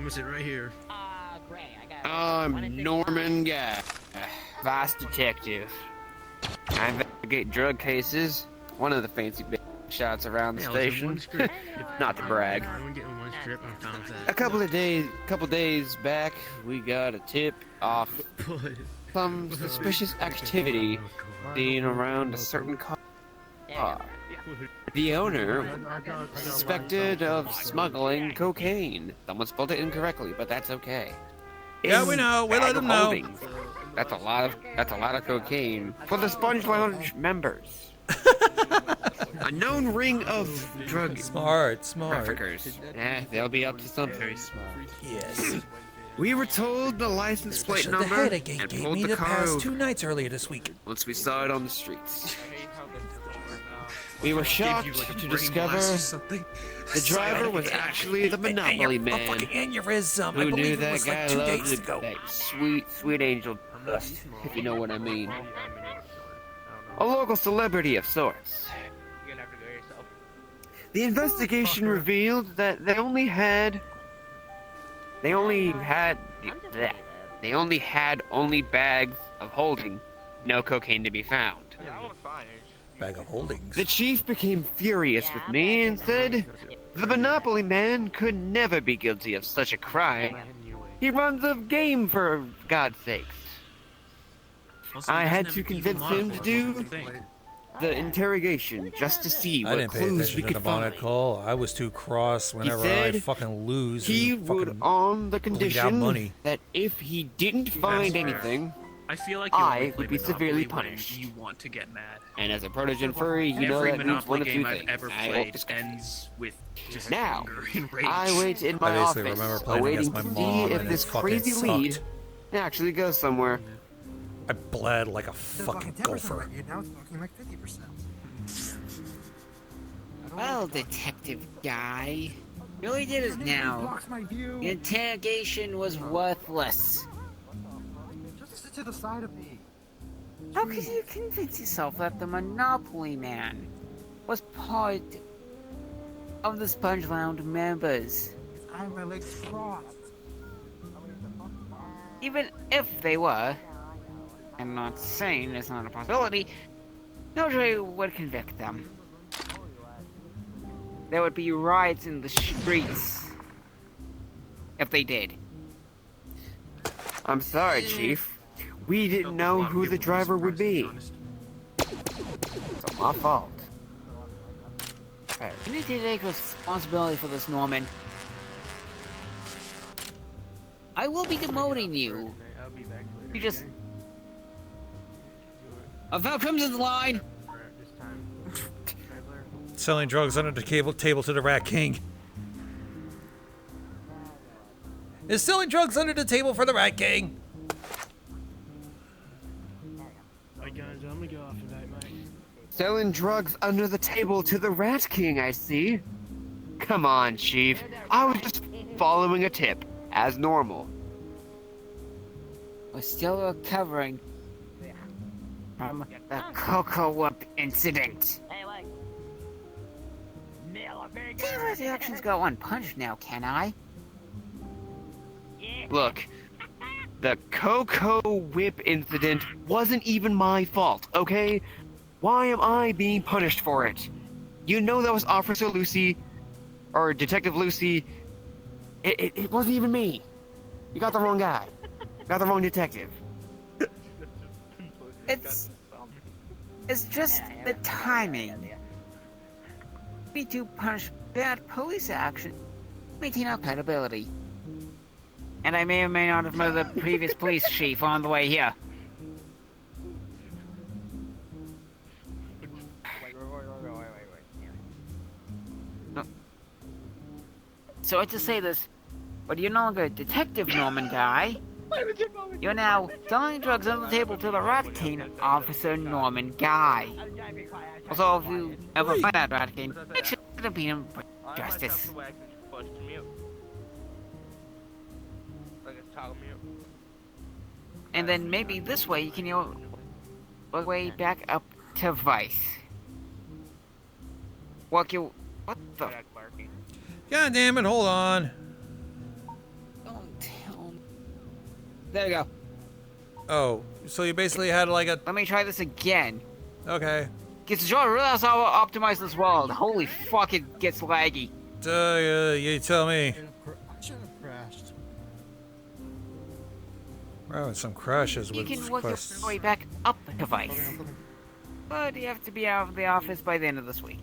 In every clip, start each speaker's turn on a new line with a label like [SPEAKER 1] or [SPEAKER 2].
[SPEAKER 1] gonna sit right here.
[SPEAKER 2] Gray,
[SPEAKER 3] I'm Norman Guy, Vice Detective. I investigate drug cases. One of the fancy big shots around the
[SPEAKER 1] Yeah, I was in
[SPEAKER 3] station.
[SPEAKER 1] one script.
[SPEAKER 3] Not to brag.
[SPEAKER 1] I'm getting one script. I'm fine with
[SPEAKER 3] A
[SPEAKER 1] that.
[SPEAKER 3] couple days back, we got a tip off some suspicious activity seen around a certain car. The owner suspected of smuggling cocaine. Someone spelled it incorrectly, but that's okay.
[SPEAKER 4] Yeah, we know. We let them know.
[SPEAKER 3] Holdings. That's a lot of cocaine for the Sponge Lounge members. A known ring of drug
[SPEAKER 4] Smart.
[SPEAKER 3] traffickers. They'll be up to something.
[SPEAKER 5] Very smart.
[SPEAKER 4] Yes.
[SPEAKER 3] We were told the license plate
[SPEAKER 4] Especially
[SPEAKER 3] number
[SPEAKER 4] the head
[SPEAKER 3] and
[SPEAKER 4] gave
[SPEAKER 3] pulled
[SPEAKER 4] me
[SPEAKER 3] the
[SPEAKER 4] the
[SPEAKER 3] car
[SPEAKER 4] past
[SPEAKER 3] over
[SPEAKER 4] 2 nights earlier this week.
[SPEAKER 3] once we saw it on the streets. We were shocked to discover the driver was actually the Monopoly man
[SPEAKER 4] fucking aneurysm. I
[SPEAKER 3] who knew
[SPEAKER 4] believe it
[SPEAKER 3] that
[SPEAKER 4] was
[SPEAKER 3] guy
[SPEAKER 4] like 2 days
[SPEAKER 3] loved
[SPEAKER 4] ago.
[SPEAKER 3] that sweet angel dust, if you know what I mean. A local celebrity of sorts.
[SPEAKER 5] You're gonna have to go yourself.
[SPEAKER 3] The investigation revealed that they only had bags of holding, no cocaine to be found.
[SPEAKER 5] That was fine.
[SPEAKER 4] Bag of holdings.
[SPEAKER 3] The chief became furious with me and said, the Monopoly man could never be guilty of such a crime. He runs a game, for God's sakes. I had to convince him to do the interrogation just to see
[SPEAKER 4] I
[SPEAKER 3] what
[SPEAKER 4] didn't pay
[SPEAKER 3] clues
[SPEAKER 4] attention
[SPEAKER 3] we
[SPEAKER 4] to
[SPEAKER 3] could
[SPEAKER 4] the bonnet
[SPEAKER 3] find.
[SPEAKER 4] call. I was too cross whenever I
[SPEAKER 3] said
[SPEAKER 4] fucking lose.
[SPEAKER 3] He
[SPEAKER 4] and
[SPEAKER 3] would,
[SPEAKER 4] fucking
[SPEAKER 3] on the
[SPEAKER 4] out
[SPEAKER 3] condition
[SPEAKER 4] money.
[SPEAKER 3] that if he didn't find anything,
[SPEAKER 6] I feel like
[SPEAKER 3] I would be severely punished.
[SPEAKER 6] You want to get mad.
[SPEAKER 3] and as a protogen furry, you know
[SPEAKER 6] Every
[SPEAKER 3] that means one
[SPEAKER 6] Monopoly
[SPEAKER 3] of two
[SPEAKER 6] game I've
[SPEAKER 3] things.
[SPEAKER 6] ever
[SPEAKER 3] I won't
[SPEAKER 6] played
[SPEAKER 3] discuss.
[SPEAKER 6] ends with just
[SPEAKER 3] Now,
[SPEAKER 6] anger and rage.
[SPEAKER 3] I wait in my
[SPEAKER 4] I basically
[SPEAKER 3] office,
[SPEAKER 4] remember playing
[SPEAKER 3] awaiting
[SPEAKER 4] against
[SPEAKER 3] to
[SPEAKER 4] my
[SPEAKER 3] see
[SPEAKER 4] mom
[SPEAKER 3] if
[SPEAKER 4] and
[SPEAKER 3] this
[SPEAKER 4] it fucking
[SPEAKER 3] crazy lead
[SPEAKER 4] sucked.
[SPEAKER 3] actually goes somewhere.
[SPEAKER 4] I bled like a fucking gopher.
[SPEAKER 7] You're now talking like 50%.
[SPEAKER 2] Well, Detective Guy, all he did is now.
[SPEAKER 7] Blocks my view.
[SPEAKER 2] The interrogation was worthless.
[SPEAKER 7] Just sit to the side of me.
[SPEAKER 2] How could you convince yourself that the Monopoly Man was part of the Sponge Lounge members?
[SPEAKER 7] I have my legs crossed.
[SPEAKER 2] Even if they were, I'm not saying it's not a possibility, no jury would convict them. There would be riots in the streets if they did.
[SPEAKER 3] I'm sorry, Chief. We didn't know who the driver would be. It's my fault.
[SPEAKER 2] You need to take responsibility for this, Norman. I will be demoting you.
[SPEAKER 5] I'll be back later.
[SPEAKER 2] You just... About comes in the line!
[SPEAKER 5] This time.
[SPEAKER 4] Selling drugs under the table to the Rat King. Is selling drugs under the table for the Rat King.
[SPEAKER 1] Alright guys, I'm gonna go off of that, mate.
[SPEAKER 3] Selling drugs under the table to the Rat King, I see. Come on, Chief. I was just following a tip, as normal.
[SPEAKER 2] We're still recovering from the Cocoa Whoop incident. Can't let the actions go unpunished now, can I?
[SPEAKER 3] Look, the Cocoa Whip incident wasn't even my fault, okay? Why am I being punished for it? You know that was Officer Lucy, or Detective Lucy. It wasn't even me. You got the wrong guy. You got the wrong detective.
[SPEAKER 2] It's just the timing. We do punish bad police action, maintain our credibility. And I may or may not have met the previous police chief on the way here. So to say this, but you're no longer Detective Norman Guy. You're now selling drugs under the table to the Rat King, Officer Norman Guy. Also, if you ever find out Rat King, make sure to beat him for justice. And then maybe this way you can work way back up to Vice. What the?
[SPEAKER 4] God damn it, hold on.
[SPEAKER 2] There we go.
[SPEAKER 4] Oh, so you basically had like a...
[SPEAKER 2] Let me try this again.
[SPEAKER 4] Okay.
[SPEAKER 2] Gets John, realize how to optimize this world. Holy fuck, it gets laggy.
[SPEAKER 4] You tell me.
[SPEAKER 7] I shouldn't have crashed.
[SPEAKER 4] We're having some crashes
[SPEAKER 2] You
[SPEAKER 4] with
[SPEAKER 2] can work
[SPEAKER 4] quests.
[SPEAKER 2] your way back up the
[SPEAKER 7] Okay,
[SPEAKER 2] device.
[SPEAKER 7] I'm looking.
[SPEAKER 2] But you have to be out of the office by the end of this week.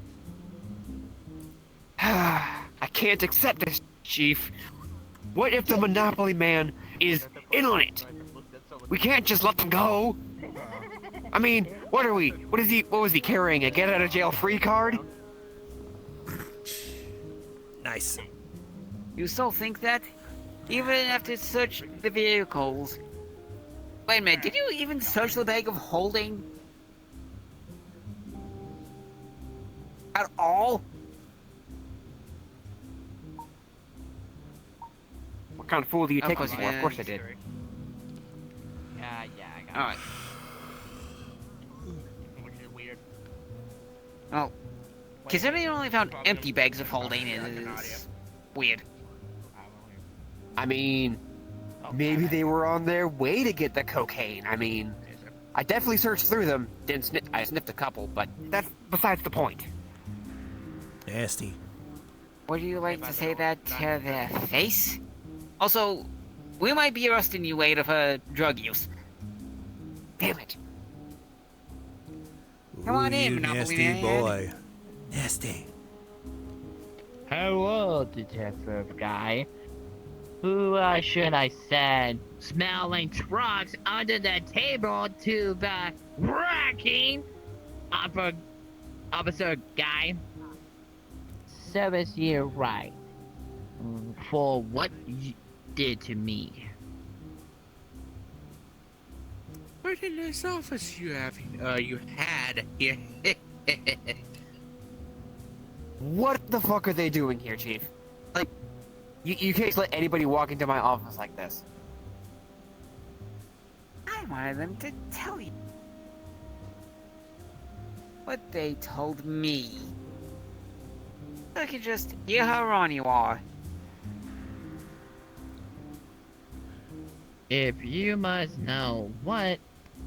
[SPEAKER 3] I can't accept this, Chief. What if the Monopoly Man is in on it? We can't just let them go. I mean, what are we? What was he carrying? A get out of jail free card?
[SPEAKER 4] Nice.
[SPEAKER 2] You still think that? Even after search the vehicles. Wait a minute, did you even search the bag of holding? At all?
[SPEAKER 3] What kind of fool do you
[SPEAKER 2] Of
[SPEAKER 3] take
[SPEAKER 2] course
[SPEAKER 3] us
[SPEAKER 2] you
[SPEAKER 3] for?
[SPEAKER 2] did.
[SPEAKER 3] Of course I did.
[SPEAKER 2] Yeah, I got Alright.
[SPEAKER 5] Which is weird.
[SPEAKER 2] Well, considering you only found empty bags of holding is weird.
[SPEAKER 3] I mean, maybe they were on their way to get the cocaine. I mean, I definitely searched through them. I sniffed a couple, but that's besides the point.
[SPEAKER 4] Nasty.
[SPEAKER 2] Would you like to say that to their face? Also, we might be arresting you later for drug use.
[SPEAKER 3] Damn it.
[SPEAKER 2] Come on
[SPEAKER 4] Ooh,
[SPEAKER 2] in,
[SPEAKER 4] you
[SPEAKER 2] Monopoly
[SPEAKER 4] nasty
[SPEAKER 2] Man.
[SPEAKER 4] boy. Nasty.
[SPEAKER 8] Hello, detective guy. Who should I send smelling trucks under the table to the wrecking officer guy? Service you right for what you did to me.
[SPEAKER 6] What a nice office you have. You had here.
[SPEAKER 3] What the fuck are they doing here, Chief? Like, you can't just let anybody walk into my office like this.
[SPEAKER 2] I wanted them to tell you what they told me. I can just hear how wrong you are.
[SPEAKER 8] If you must know what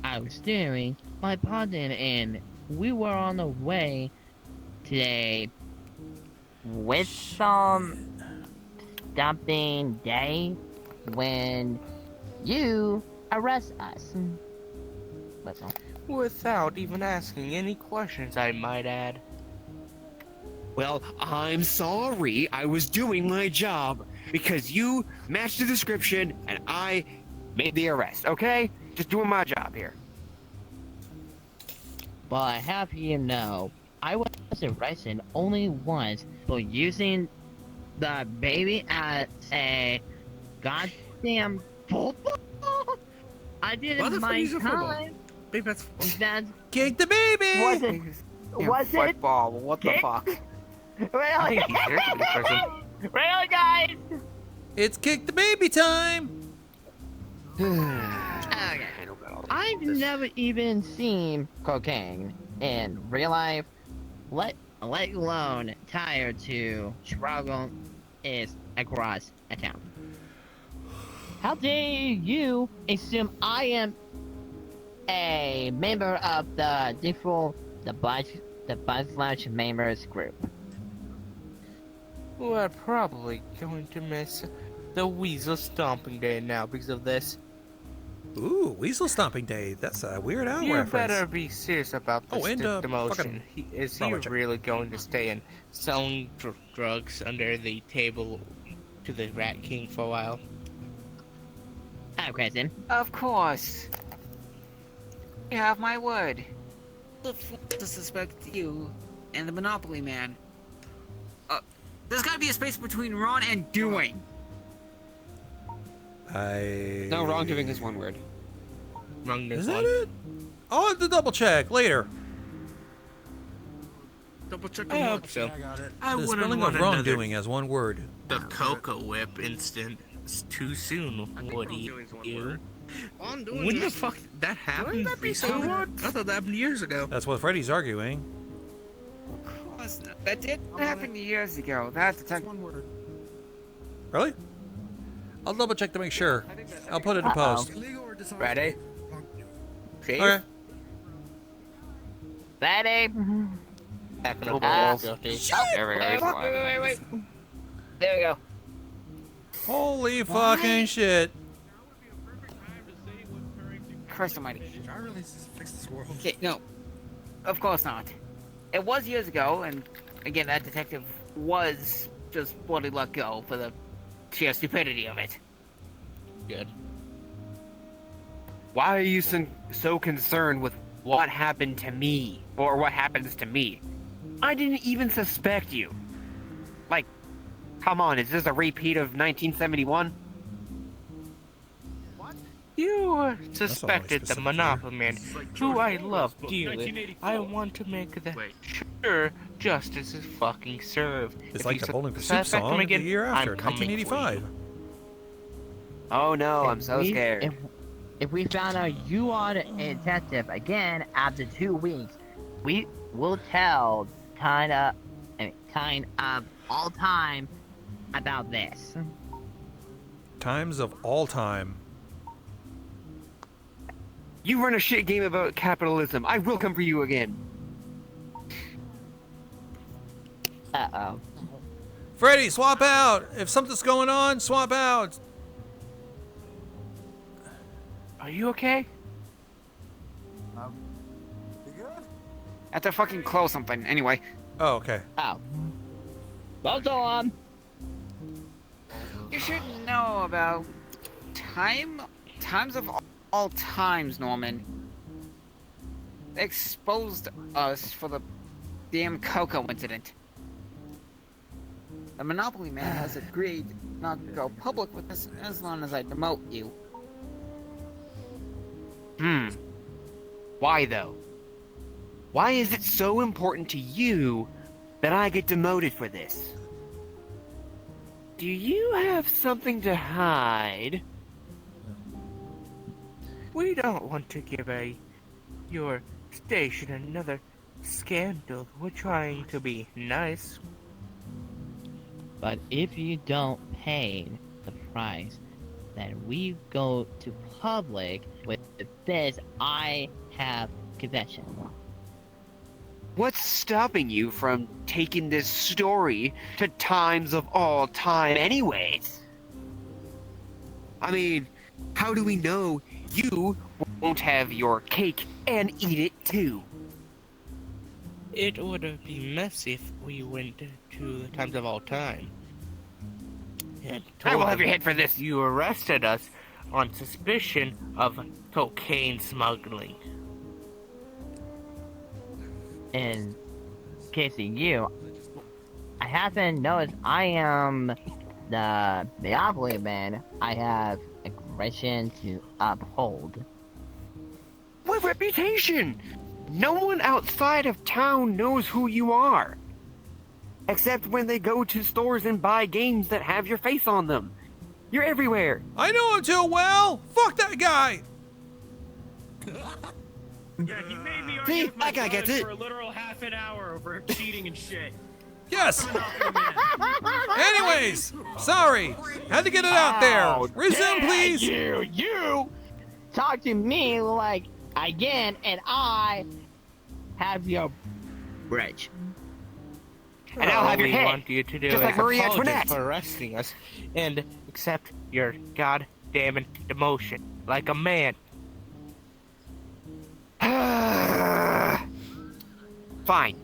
[SPEAKER 8] I was doing, my partner and we were on the way today with some stopping day when you arrest us. That's all.
[SPEAKER 5] Without even asking any questions, I might add.
[SPEAKER 3] Well, I'm sorry. I was doing my job because you matched the description and I made the arrest, okay? Just doing my job here.
[SPEAKER 8] But I have you know, I was arrested only once for using the baby as a goddamn football. I did
[SPEAKER 6] Why
[SPEAKER 8] it
[SPEAKER 6] the fuck
[SPEAKER 8] my
[SPEAKER 6] use a football?
[SPEAKER 8] time.
[SPEAKER 6] Babe, that's
[SPEAKER 8] That's
[SPEAKER 4] Kick the baby!
[SPEAKER 8] was it? Was it?
[SPEAKER 2] Football, what the
[SPEAKER 8] Kick?
[SPEAKER 2] fuck?
[SPEAKER 8] Really? Really, guys?
[SPEAKER 4] It's kick the baby time!
[SPEAKER 8] I've never even seen cocaine in real life, let alone tired to struggle is across a town. How dare you assume I am a member of the Buzz Lunch members group?
[SPEAKER 5] We're probably going to miss the Weasel Stomping Day now because of this.
[SPEAKER 4] Ooh, Weasel Stomping Day. That's a Weird Al
[SPEAKER 5] You
[SPEAKER 4] reference.
[SPEAKER 5] better be serious about this demotion.
[SPEAKER 4] fucking
[SPEAKER 5] Is he
[SPEAKER 4] Robert Check.
[SPEAKER 5] really going to stay and selling drugs under the table to the Rat King for a while?
[SPEAKER 8] Oh, question.
[SPEAKER 2] Of course. You have my word. To suspect you and the Monopoly Man. There's gotta be a space between Ron and doing.
[SPEAKER 3] No, wrongdoing is one word.
[SPEAKER 5] Wrong
[SPEAKER 4] Is
[SPEAKER 5] this
[SPEAKER 4] that
[SPEAKER 5] one.
[SPEAKER 4] it? I'll have to double check later.
[SPEAKER 6] double check
[SPEAKER 5] I
[SPEAKER 6] on
[SPEAKER 5] hope
[SPEAKER 6] what.
[SPEAKER 5] so.
[SPEAKER 6] I
[SPEAKER 4] The
[SPEAKER 6] wouldn't
[SPEAKER 4] spelling
[SPEAKER 6] want
[SPEAKER 4] of
[SPEAKER 6] another
[SPEAKER 4] wrongdoing as one word.
[SPEAKER 6] the Cocoa Whip instant too soon, Woody. You. When the fuck that happened recently? I thought that happened years ago.
[SPEAKER 4] That's what Freddy's arguing.
[SPEAKER 2] Of course not. That did happen years ago. That's
[SPEAKER 7] It's one word.
[SPEAKER 4] Really? I'll double check to make sure. I'll put it in post.
[SPEAKER 6] Ready? Chief?
[SPEAKER 4] Okay.
[SPEAKER 8] Ready?
[SPEAKER 5] Back in the
[SPEAKER 2] Ah.
[SPEAKER 5] guilty.
[SPEAKER 2] There we go.
[SPEAKER 8] Wait. There we go.
[SPEAKER 4] Holy fucking shit.
[SPEAKER 2] Christ almighty.
[SPEAKER 7] Should I really fix this world?
[SPEAKER 2] Okay, no. Of course not. It was years ago, and again, that detective was just bloody let go for the sheer stupidity of it.
[SPEAKER 5] Good.
[SPEAKER 3] Why are you so concerned with what happened to me? Or what happens to me? I didn't even suspect you. Like, come on, is this a repeat of 1971?
[SPEAKER 6] You suspected
[SPEAKER 4] always
[SPEAKER 6] the
[SPEAKER 4] specific
[SPEAKER 6] Monopoly Man, who I love dearly. I want to make sure justice is fucking served.
[SPEAKER 4] It's
[SPEAKER 6] If
[SPEAKER 4] like
[SPEAKER 6] you
[SPEAKER 4] the Bowling for Soup
[SPEAKER 6] suspect him
[SPEAKER 4] song the
[SPEAKER 6] again,
[SPEAKER 4] year after,
[SPEAKER 6] I'm coming for you.
[SPEAKER 4] 1985.
[SPEAKER 3] Oh no, I'm so scared.
[SPEAKER 8] If we found out you are a detective again after 2 weeks, we will tell kind of all time about this.
[SPEAKER 4] Times of all time.
[SPEAKER 3] You run a shit game about capitalism. I will come for you again.
[SPEAKER 8] Uh-oh.
[SPEAKER 4] Freddy, swap out! If something's going on, swap out!
[SPEAKER 3] Are you okay?
[SPEAKER 7] You good?
[SPEAKER 2] I have to fucking close something. Anyway,
[SPEAKER 4] Oh, okay.
[SPEAKER 8] Oh. Well done.
[SPEAKER 2] you should know about times of all times, Norman. They exposed us for the damn Coco incident. The Monopoly Man has agreed not to go public with this as long as I demote you.
[SPEAKER 3] Why though? Why is it so important to you that I get demoted for this? Do you have something to hide?
[SPEAKER 6] We don't want to give your station another scandal. We're trying to be nice.
[SPEAKER 8] But if you don't pay the price, then we go to public with this. I have confession.
[SPEAKER 3] What's stopping you from taking this story to times of all time anyways? I mean, how do we know you won't have your cake and eat it too?
[SPEAKER 6] It would be messy if we went to the times of all time. And
[SPEAKER 3] I will
[SPEAKER 6] told
[SPEAKER 3] have your
[SPEAKER 6] them
[SPEAKER 3] head for this.
[SPEAKER 6] You arrested us on suspicion of cocaine smuggling.
[SPEAKER 8] In case of you, I haven't noticed I am the Monopoly Man. I have aggression to uphold.
[SPEAKER 3] What reputation? No one outside of town knows who you are. Except when they go to stores and buy games that have your face on them. You're everywhere.
[SPEAKER 4] I know him too well! Fuck that guy!
[SPEAKER 1] Yeah, he made me
[SPEAKER 3] See,
[SPEAKER 1] argue with my
[SPEAKER 3] that guy gets
[SPEAKER 1] brother
[SPEAKER 3] it.
[SPEAKER 1] for a literal half an hour over cheating and shit.
[SPEAKER 4] Yes!
[SPEAKER 1] Monopoly Man.
[SPEAKER 4] Anyways, sorry. Had to get it out there. Resume, please.
[SPEAKER 8] You talk to me like again, and I have your bridge.
[SPEAKER 3] And I'll have your
[SPEAKER 6] we
[SPEAKER 3] head.
[SPEAKER 6] want you to do
[SPEAKER 3] Just
[SPEAKER 6] is
[SPEAKER 3] like Marie
[SPEAKER 6] apologize
[SPEAKER 3] Antoinette.
[SPEAKER 6] for arresting us and accept your goddamn demotion like a man.
[SPEAKER 3] Fine.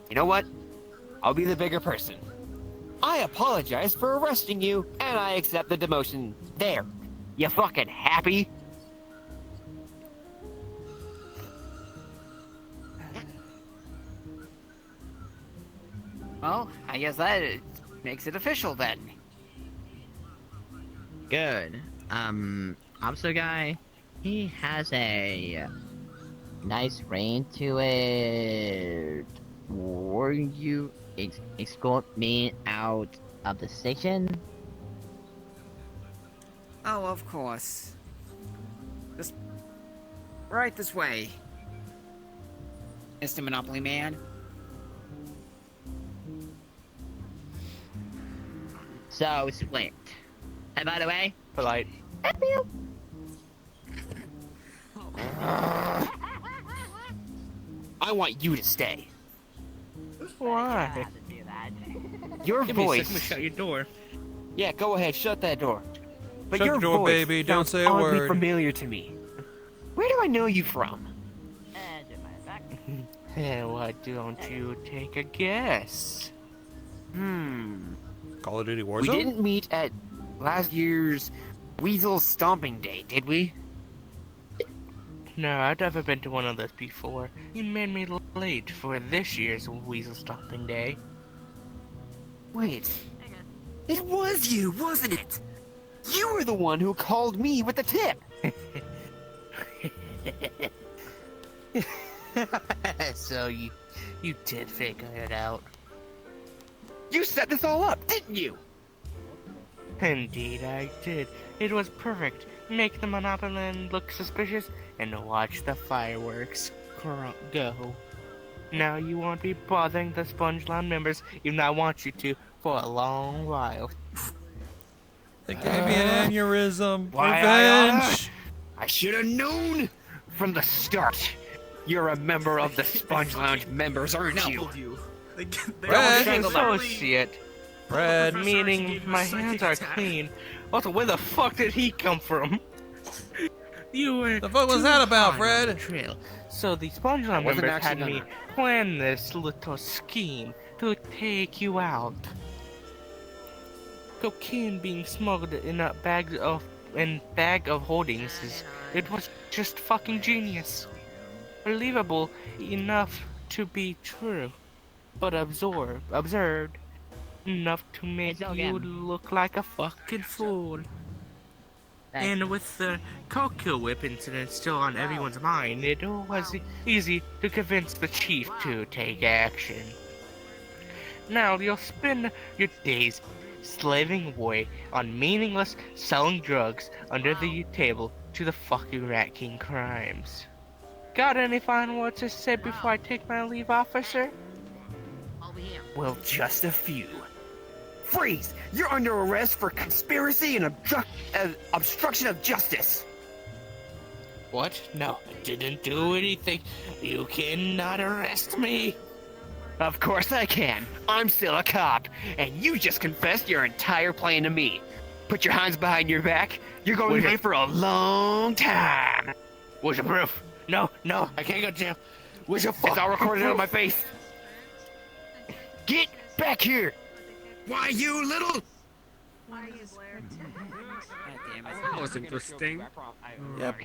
[SPEAKER 3] You know what? I'll be the bigger person. I apologize for arresting you, and I accept the demotion. There. You fucking happy?
[SPEAKER 2] Well, I guess that makes it official then.
[SPEAKER 8] Good. Officer guy, he has a nice ring to it. Were you escort me out of the station?
[SPEAKER 2] Oh, of course. Just right this way, Mr. Monopoly Man.
[SPEAKER 8] So split. And by the way,
[SPEAKER 5] polite.
[SPEAKER 3] I want you to stay.
[SPEAKER 5] Why?
[SPEAKER 3] Your
[SPEAKER 5] Give me a second to
[SPEAKER 3] voice.
[SPEAKER 5] shut your door.
[SPEAKER 3] Yeah, go ahead, shut that door. But
[SPEAKER 4] Shut
[SPEAKER 3] your
[SPEAKER 4] the door,
[SPEAKER 3] voice
[SPEAKER 4] baby, don't
[SPEAKER 3] sounds
[SPEAKER 4] say a
[SPEAKER 3] oddly
[SPEAKER 4] word.
[SPEAKER 3] familiar to me. Where do I know you from?
[SPEAKER 5] Why don't you take a guess?
[SPEAKER 4] Call of Duty Warzone?
[SPEAKER 3] We didn't meet at last year's Weasel Stomping Day, did we?
[SPEAKER 5] No, I've never been to one of those before. You made me late for this year's Weasel Stomping Day.
[SPEAKER 3] Wait. It was you, wasn't it? You were the one who called me with the tip.
[SPEAKER 5] So you did figure it out.
[SPEAKER 3] You set this all up, didn't you?
[SPEAKER 5] Indeed I did. It was perfect. Make the Monopoly look suspicious, and watch the fireworks go. Now you won't be bothering the SpongeLand members, even though I want you to, for a long while.
[SPEAKER 4] They gave me an aneurysm.
[SPEAKER 3] Why,
[SPEAKER 4] Revenge!
[SPEAKER 3] I should have known from the start. You're a member of the Sponge Lounge members, aren't you?
[SPEAKER 7] Knuckled you. They
[SPEAKER 4] Red.
[SPEAKER 3] strangled our-
[SPEAKER 5] Associate,
[SPEAKER 4] Red.
[SPEAKER 1] Professor
[SPEAKER 5] meaning
[SPEAKER 1] actually gave
[SPEAKER 5] my
[SPEAKER 1] him a
[SPEAKER 5] hands
[SPEAKER 1] psychic
[SPEAKER 5] are
[SPEAKER 1] attack.
[SPEAKER 5] clean. Also, where the fuck did he come from? You were
[SPEAKER 4] The fuck was
[SPEAKER 5] too
[SPEAKER 4] that about,
[SPEAKER 5] high on the
[SPEAKER 4] Fred?
[SPEAKER 5] trail. So the SpongeLand
[SPEAKER 3] wasn't
[SPEAKER 5] members had
[SPEAKER 3] actually
[SPEAKER 5] me
[SPEAKER 3] gonna-
[SPEAKER 5] plan this little scheme to take you out. Cocaine being smuggled in a bag of holdings it was just fucking genius. Believable enough to be true, but absurd enough to make
[SPEAKER 8] It's all
[SPEAKER 5] you
[SPEAKER 8] game.
[SPEAKER 5] look like a fucking fool. And with the Cocoa Whip incident still on everyone's mind, it was easy to convince the chief to take action. Now you'll spend your days slaving away on meaningless selling drugs under the table to the fucking Rat King crimes. Got any final words to say before I take my leave, officer?
[SPEAKER 3] Well, just a few. Freeze! You're under arrest for conspiracy and obstruction of justice.
[SPEAKER 5] What? No, I didn't do anything. You cannot arrest me.
[SPEAKER 3] Of course I can. I'm still a cop, and you just confessed your entire plan to me. Put your hands behind your back. You're going away for a long time.
[SPEAKER 5] Where's your proof? No, I can't go to jail. Where's your fucking
[SPEAKER 3] It's all recorded
[SPEAKER 5] proof?
[SPEAKER 3] on my face. Get back here!
[SPEAKER 6] Why, you little...
[SPEAKER 2] That was interesting.
[SPEAKER 4] Yep.